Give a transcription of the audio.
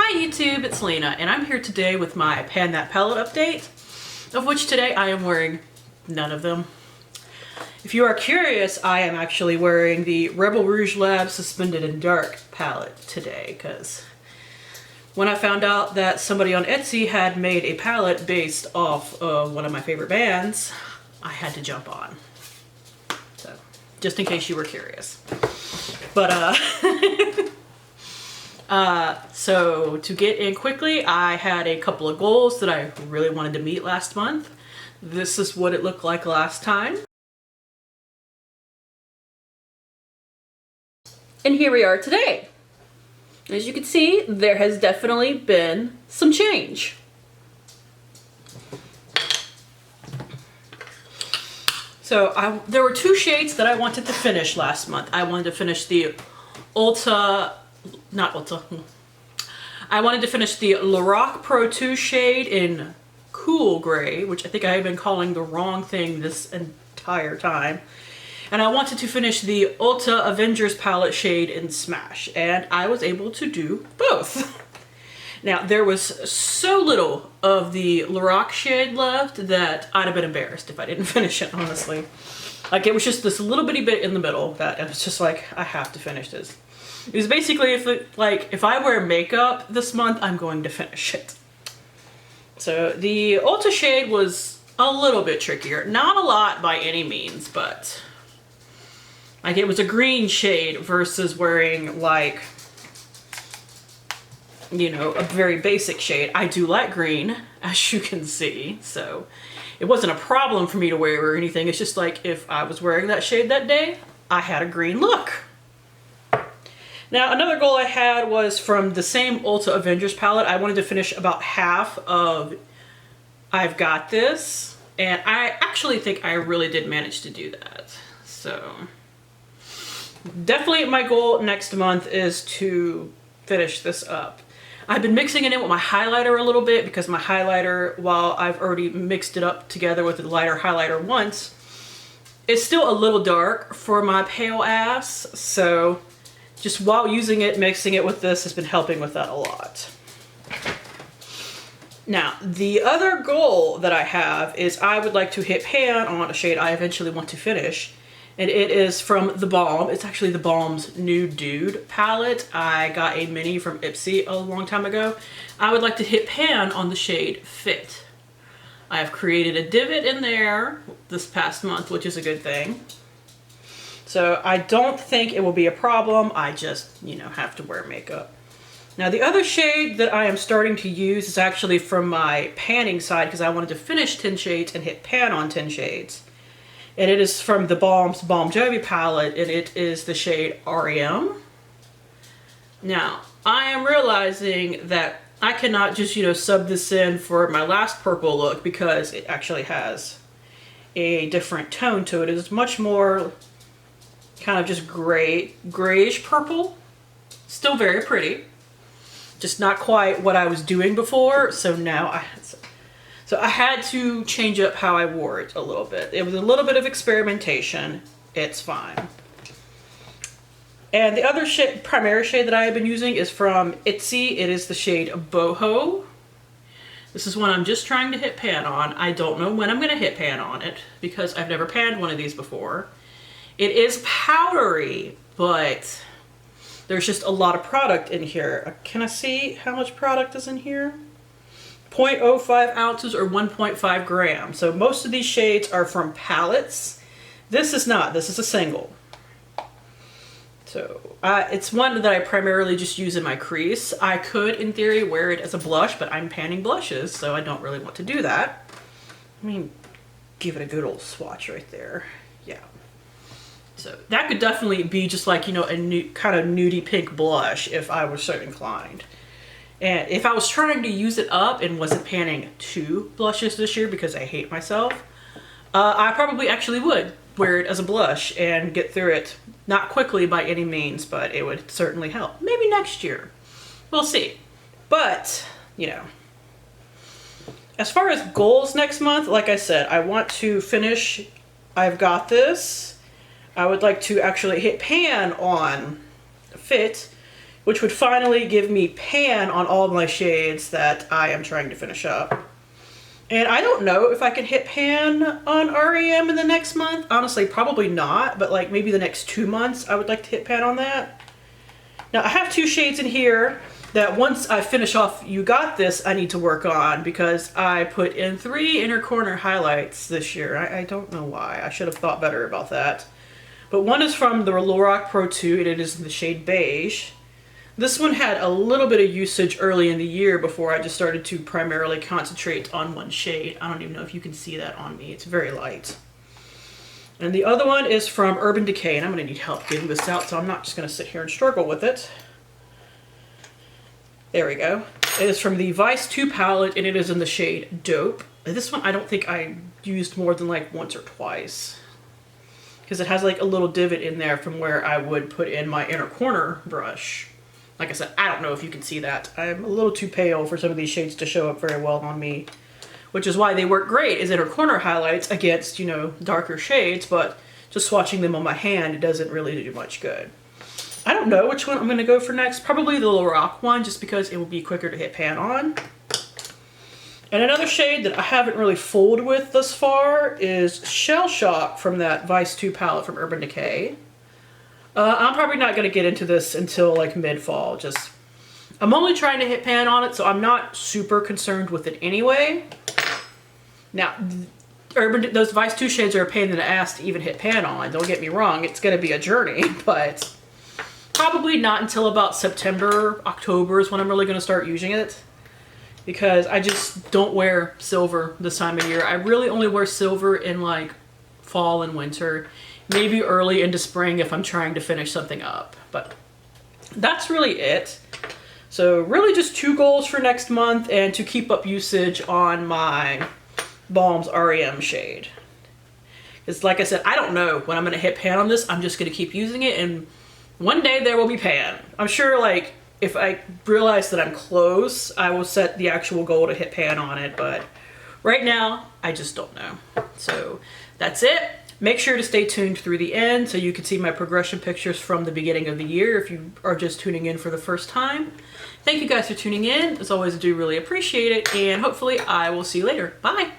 Hi YouTube, it's Lena, and I'm here today with my Pan That Palette update, of which today I am wearing none of them. If you are curious, I am actually wearing the Rebel Rouge Lab Suspended in Dark palette today, because when I found out that somebody on Etsy had made a palette based off of one of my favorite bands, I had to jump on. So, just in case you were curious. But, so to get in quickly, I had a couple of goals that I really wanted to meet last month. This is what it looked like last time. And here we are today. As you can see, there has definitely been some change. So there were two shades that I wanted to finish last month. I wanted to finish the I wanted to finish the Lorac Pro 2 shade in Cool Gray, which I think I have been calling the wrong thing this entire time. And I wanted to finish the Ulta Avengers palette shade in Smash, and I was able to do both. Now, there was so little of the Lorac shade left that I'd have been embarrassed if I didn't finish it, honestly. Like, it was just this little bitty bit in the middle that it was just like, I have to finish this. It was basically, if I wear makeup this month, I'm going to finish it. So the Ulta shade was a little bit trickier. Not a lot by any means, but like it was a green shade versus wearing like, you know, a very basic shade. I do like green, as you can see, so it wasn't a problem for me to wear or anything. It's just like if I was wearing that shade that day, I had a green look. Now, another goal I had was from the same Ulta Avengers palette. I wanted to finish about half of I've Got This, and I actually think I really did manage to do that. So, definitely my goal next month is to finish this up. I've been mixing it in with my highlighter a little bit because my highlighter, while I've already mixed it up together with the lighter highlighter once, it's still a little dark for my pale ass, so just while using it, mixing it with this has been helping with that a lot. Now, the other goal that I have is I would like to hit pan on a shade I eventually want to finish. And it is from The Balm. It's actually The Balm's New Dude palette. I got a mini from Ipsy a long time ago. I would like to hit pan on the shade Fit. I have created a divot in there this past month, which is a good thing. So I don't think it will be a problem. I just, you know, have to wear makeup. Now the other shade that I am starting to use is actually from my panning side because I wanted to finish 10 shades and hit pan on 10 shades. And it is from the Balm's Balm Jovi palette, and it is the shade REM. Now, I am realizing that I cannot just, you know, sub this in for my last purple look because it actually has a different tone to it. It is much more kind of just grayish purple. Still very pretty. Just not quite what I was doing before, so now I had to change up how I wore it a little bit. It was a little bit of experimentation. It's fine. And the other primary shade that I have been using is from Itsy. It is the shade Boho. This is one I'm just trying to hit pan on. I don't know when I'm going to hit pan on it because I've never panned one of these before. It is powdery, but there's just a lot of product in here. Can I see how much product is in here? 0.05 ounces or 1.5 grams. So most of these shades are from palettes. This is not. This is a single. So it's one that I primarily just use in my crease. I could, in theory, wear it as a blush, but I'm panning blushes, so I don't really want to do that. I mean, give it a good old swatch right there. Yeah. So that could definitely be just like, you know, a kind of nudie pink blush if I was so inclined. And if I was trying to use it up and wasn't panning 2 blushes this year because I hate myself, I probably actually would wear it as a blush and get through it. Not quickly by any means, but it would certainly help. Maybe next year. We'll see. But, you know, as far as goals next month, like I said, I want to finish I've Got This. I would like to actually hit pan on Fit, which would finally give me pan on all of my shades that I am trying to finish up. And I don't know if I can hit pan on REM in the next month. Honestly, probably not, but like maybe the next 2 months I would like to hit pan on that. Now I have 2 shades in here that once I finish off You Got This, I need to work on because I put in 3 inner corner highlights this year. I don't know why. I should have thought better about that. But one is from the Lorac Pro 2 and it is in the shade Beige. This one had a little bit of usage early in the year before I just started to primarily concentrate on one shade. I don't even know if you can see that on me. It's very light. And the other one is from Urban Decay, and I'm going to need help getting this out, so I'm not just going to sit here and struggle with it. There we go. It is from the Vice 2 palette, and it is in the shade Dope. And this one I don't think I used more than like once or twice, because it has like a little divot in there from where I would put in my inner corner brush. Like I said, I don't know if you can see that. I'm a little too pale for some of these shades to show up very well on me, which is why they work great as inner corner highlights against, you know, darker shades, but just swatching them on my hand, it doesn't really do much good. I don't know which one I'm going to go for next. Probably the Lorac one, just because it will be quicker to hit pan on. And another shade that I haven't really fooled with thus far is Shell Shock from that Vice 2 palette from Urban Decay. I'm probably not going to get into this until like mid-fall. I'm only trying to hit pan on it, so I'm not super concerned with it anyway. Now, those Vice 2 shades are a pain in the ass to even hit pan on. Don't get me wrong, it's going to be a journey, but probably not until about September, October is when I'm really going to start using it. Because I just don't wear silver this time of year. I really only wear silver in like fall and winter. Maybe early into spring if I'm trying to finish something up. But that's really it. So really just 2 goals for next month and to keep up usage on my Balms REM shade. Because like I said, I don't know when I'm going to hit pan on this. I'm just going to keep using it and one day there will be pan. I'm sure like if I realize that I'm close, I will set the actual goal to hit pan on it. But right now, I just don't know. So that's it. Make sure to stay tuned through the end so you can see my progression pictures from the beginning of the year if you are just tuning in for the first time. Thank you guys for tuning in. As always, I do really appreciate it, and hopefully I will see you later. Bye!